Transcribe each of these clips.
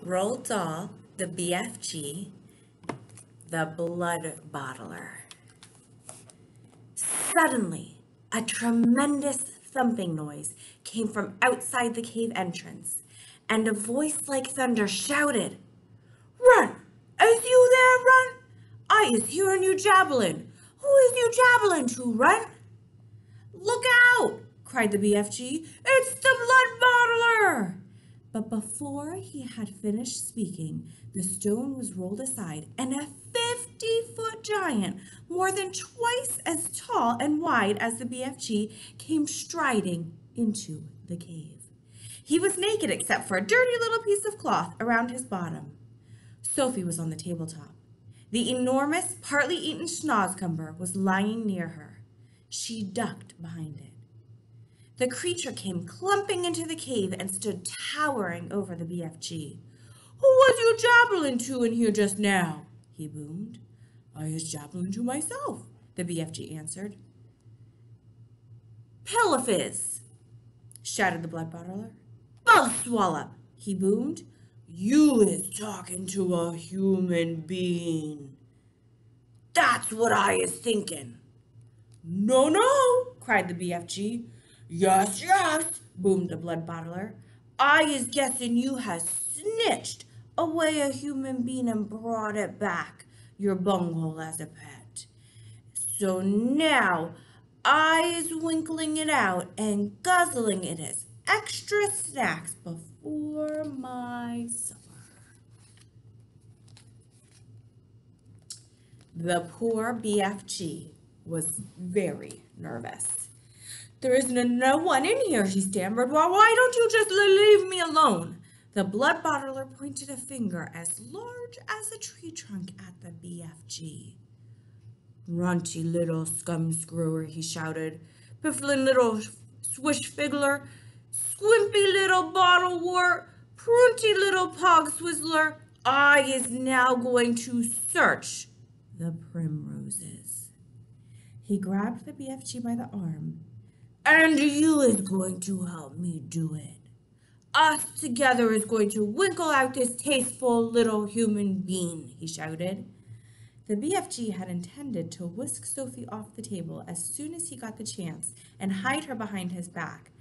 Roald Dahl, the BFG, the Bloodbottler. Suddenly, a tremendous thumping noise came from outside the cave entrance, and a voice like thunder shouted, "Run! Is you there, Run? I is hearing you jabbling. Who is you jabbling to, Run?" "Look out!" cried the BFG. "It's the Bloodbottler!" But before he had finished speaking, the stone was rolled aside, and a 50-foot giant, more than twice as tall and wide as the BFG, came striding into the cave. He was naked except for a dirty little piece of cloth around his bottom. Sophie was on the tabletop. The enormous, partly eaten schnozcumber was lying near her. She ducked behind it. The creature came clumping into the cave and stood towering over the BFG. "Who was you jabbling to in here just now?" he boomed. "I was jabbling to myself," the BFG answered. "Pillafizz!" shouted the Bloodbottler. "Bug swallow!" he boomed. "You is talking to a human being." "That's what I is thinking." "No, no!" cried the BFG. "Yes, yes," boomed the Bloodbottler. "I is guessing you has snitched away a human being and brought it back your bunghole as a pet. So now I is winkling it out and guzzling it as extra snacks before my supper." The poor BFG was very nervous. "There isn't no one in here," she stammered. Why don't you just leave me alone?" The Bloodbottler pointed a finger as large as a tree trunk at the BFG. "Runty little scum screwer," he shouted. "Piffling little swish figgler, squimpy little bottle wart, prunty little pog swizzler, I is now going to search the primroses." He grabbed the BFG by the arm. "And you is going to help me do it. Us together is going to winkle out this tasteful little human being," he shouted. The BFG had intended to whisk Sophie off the table as soon as he got the chance and hide her behind his back,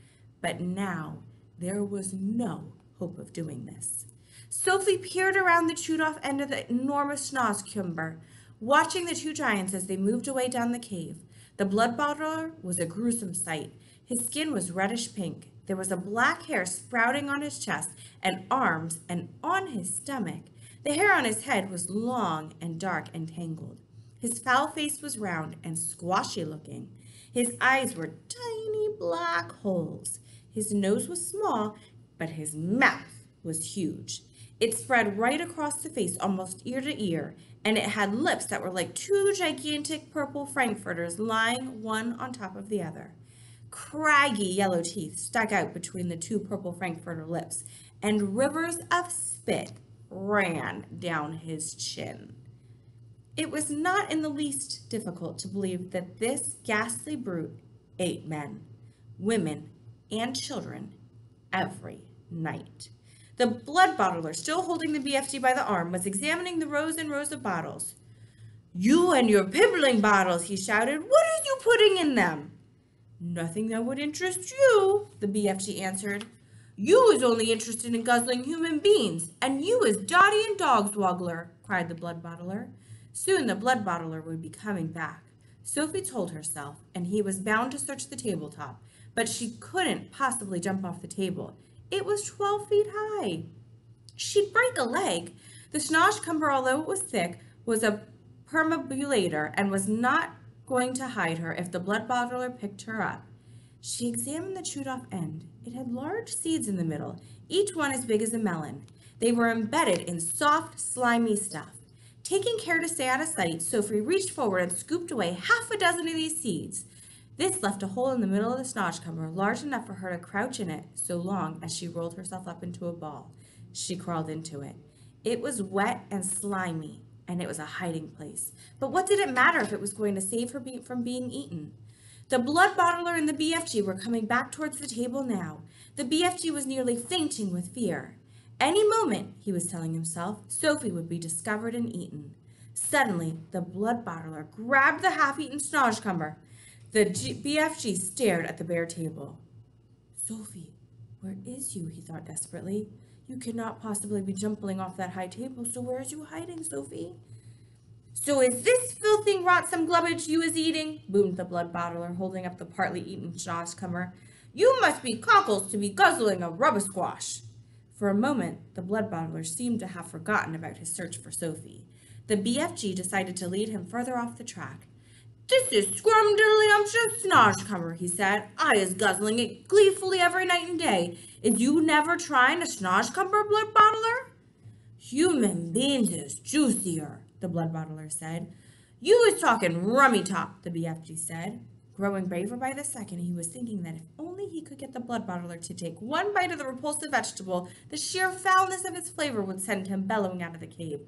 but now there was no hope of doing this. Sophie peered around the chewed-off end of the enormous schnozcumber, watching the two giants as they moved away down the cave. The Bloodbottler was a gruesome sight. His skin was reddish pink. There was a black hair sprouting on his chest and arms and on his stomach. The hair on his head was long and dark and tangled. His foul face was round and squashy looking. His eyes were tiny black holes. His nose was small, but his mouth was huge. It spread right across the face, almost ear to ear, and it had lips that were like two gigantic purple frankfurters lying one on top of the other. Craggy yellow teeth stuck out between the two purple frankfurter lips, and rivers of spit ran down his chin. It was not in the least difficult to believe that this ghastly brute ate men, women, and children every night. The Bloodbottler, still holding the BFG by the arm, was examining the rows and rows of bottles. "You and your pibbling bottles," he shouted. "What are you putting in them?" "Nothing that would interest you," the BFG answered. "You is only interested in guzzling human beings, and you is Dottie and Dogswoggler," cried the Bloodbottler. Soon the Bloodbottler would be coming back. Sophie told herself, and he was bound to search the tabletop, but she couldn't possibly jump off the table. It was 12 feet high. She'd break a leg. The schnozcumber, although it was thick, was a perambulator and was not going to hide her if the Bloodbottler picked her up. She examined the chewed-off end. It had large seeds in the middle, each one as big as a melon. They were embedded in soft, slimy stuff. Taking care to stay out of sight, Sophie reached forward and scooped away half a dozen of these seeds. This left a hole in the middle of the schnozcumber, large enough for her to crouch in it so long as she rolled herself up into a ball. She crawled into it. It was wet and slimy, and it was a hiding place. But what did it matter if it was going to save her from being eaten? The Bloodbottler and the BFG were coming back towards the table now. The BFG was nearly fainting with fear. Any moment, he was telling himself, Sophie would be discovered and eaten. Suddenly, the blood bottler grabbed the half-eaten Snodgecumber. The BFG stared at the bare table. Sophie, where is you? He thought desperately. You cannot possibly be jumping off that high table, so where is you hiding, Sophie? So is this filthy rotsome glubbage you is eating? Boomed the blood bottler, holding up the partly eaten Snodgecumber. You must be cockles to be guzzling a rubber squash. For a moment, the blood bottler seemed to have forgotten about his search for Sophie. The BFG decided to lead him further off the track. This is scrumdiddlyumptious Snodgecumber, he said. I is guzzling it gleefully every night and day. Is you never trying a Snodgecumber, blood bottler? Human beans is juicier, the blood bottler said. You is talking rummy top, the BFG said. Growing braver by the second, he was thinking that if only he could get the blood bottler to take one bite of the repulsive vegetable, the sheer foulness of its flavor would send him bellowing out of the cave.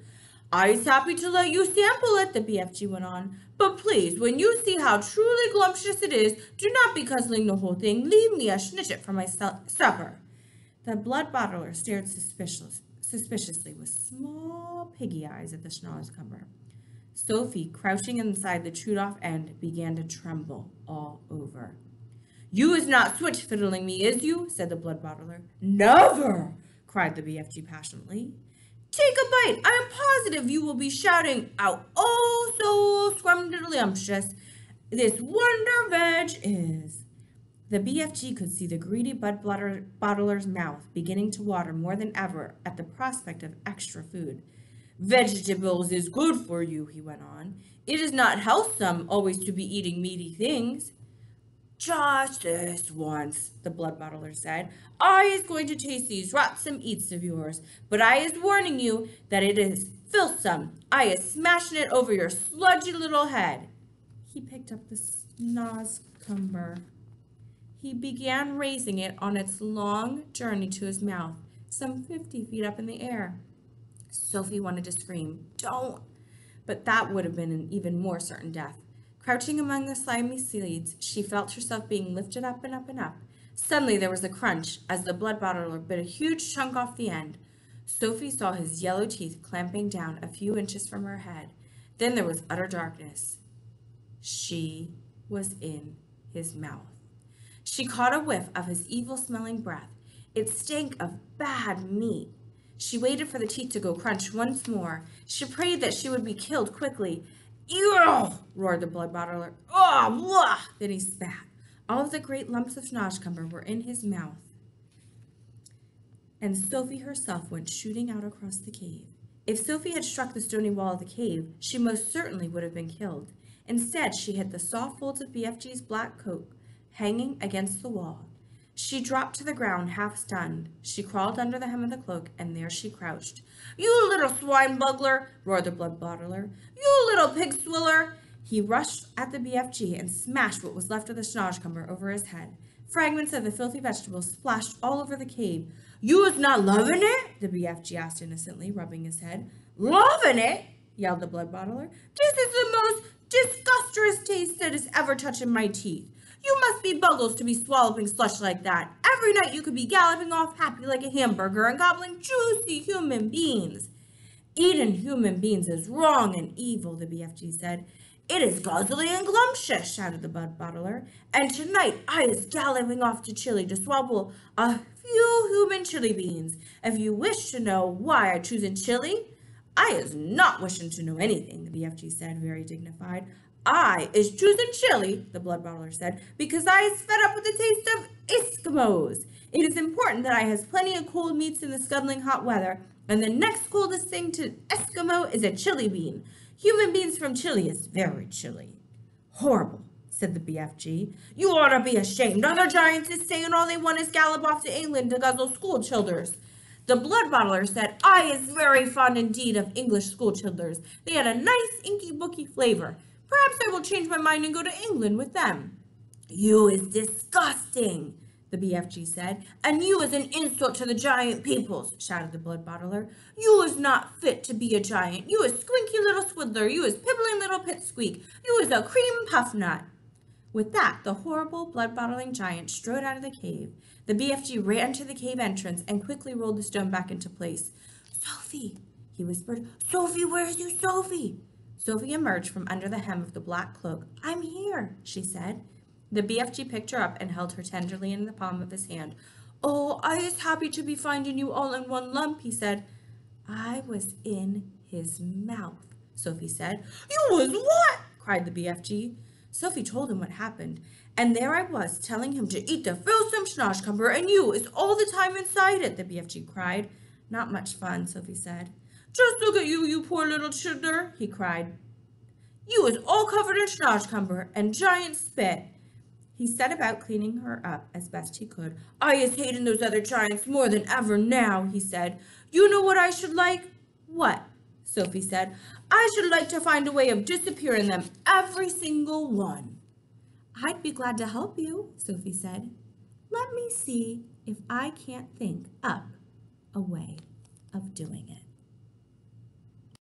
I's happy to let you sample it, the BFG went on. But please, when you see how truly glumptious it is, do not be guzzling the whole thing. Leave me a schnitchet for my supper. The blood bottler stared suspiciously with small piggy eyes at the Snodgecumber. Sophie, crouching inside the chewed-off end, began to tremble all over. You is not switch fiddling me, is you? Said the blood bottler. Never! Cried the BFG passionately. Take a bite. I am positive you will be shouting out, oh, so scrumdiddlyumptious. This wonder veg is. The BFG could see the greedy blood bottler's mouth beginning to water more than ever at the prospect of extra food. Vegetables is good for you, he went on. It is not healthsome always to be eating meaty things. Just this once, the blood bottler said. I is going to taste these rotsome eats of yours, but I is warning you that it is filthsome. I is smashing it over your sludgy little head. He picked up the Snodgecumber. He began raising it on its long journey to his mouth, some 50 feet up in the air. Sophie wanted to scream, don't, but that would have been an even more certain death. Crouching among the slimy seeds, she felt herself being lifted up and up and up. Suddenly there was a crunch as the blood bottler bit a huge chunk off the end. Sophie saw his yellow teeth clamping down a few inches from her head. Then there was utter darkness. She was in his mouth. She caught a whiff of his evil-smelling breath. It stank of bad meat. She waited for the teeth to go crunch once more. She prayed that she would be killed quickly. Ew! Roared the blood bottler. Oh, blah! Then he spat. All of the great lumps of Snodgecumber were in his mouth. And Sophie herself went shooting out across the cave. If Sophie had struck the stony wall of the cave, she most certainly would have been killed. Instead, she hit the soft folds of BFG's black coat hanging against the wall. She dropped to the ground, half stunned. She crawled under the hem of the cloak, and there she crouched. You little swine bugler, roared the blood bottler. You little pig swiller. He rushed at the BFG and smashed what was left of the Snodgecumber over his head. Fragments of the filthy vegetables splashed all over the cave. You is not loving it? The BFG asked innocently, rubbing his head. Loving it? Yelled the blood bottler. This is the most disgusterous taste that has ever touched my teeth. You must be buggles to be swallowing slush like that. Every night you could be galloping off happy like a hamburger and gobbling juicy human beans. Eating human beings is wrong and evil, the BFG said. It is guzzly and glumptious, shouted the blood bottler. And tonight I is galloping off to Chile to swallow a few human chili beans. If you wish to know why I choose in Chile, I is not wishing to know anything, the BFG said, very dignified. I is choosing Chile, the blood bottler said, because I is fed up with the taste of Eskimos. It is important that I has plenty of cold meats in the scuddling hot weather, and the next coldest thing to Eskimo is a chili bean. Human beings from Chile is very chilly. Horrible, said the BFG. You ought to be ashamed. Other giants is saying all they want is gallop off to England to guzzle school childers. The blood bottler said, I is very fond indeed of English school childers. They had a nice inky booky flavor. Perhaps I will change my mind and go to England with them. You is disgusting, the BFG said, and you is an insult to the giant peoples, shouted the blood bottler. You is not fit to be a giant. You is squinky little swiddler. You is pibbling little pitsqueak. You is a cream puff nut. With that, the horrible, blood-bottling giant strode out of the cave. The BFG ran to the cave entrance and quickly rolled the stone back into place. "Sophie," he whispered. "Sophie, where's you, Sophie?" Sophie emerged from under the hem of the black cloak. "I'm here," she said. The BFG picked her up and held her tenderly in the palm of his hand. "Oh, I is happy to be finding you all in one lump," he said. "I was in his mouth," Sophie said. "You was what?" cried the BFG. Sophie told him what happened, and there I was telling him to eat the fearsome schnozcumber, and you is all the time inside it, the BFG cried. "Not much fun," Sophie said. "Just look at you, you poor little chidder," he cried. "You is all covered in schnozcumber and giant spit." He set about cleaning her up as best he could. "I is hating those other giants more than ever now," he said. "You know what I should like?" "What?" Sophie said. "I should like to find a way of disappearing them, every single one." "I'd be glad to help you," Sophie said. "Let me see if I can't think up a way of doing it."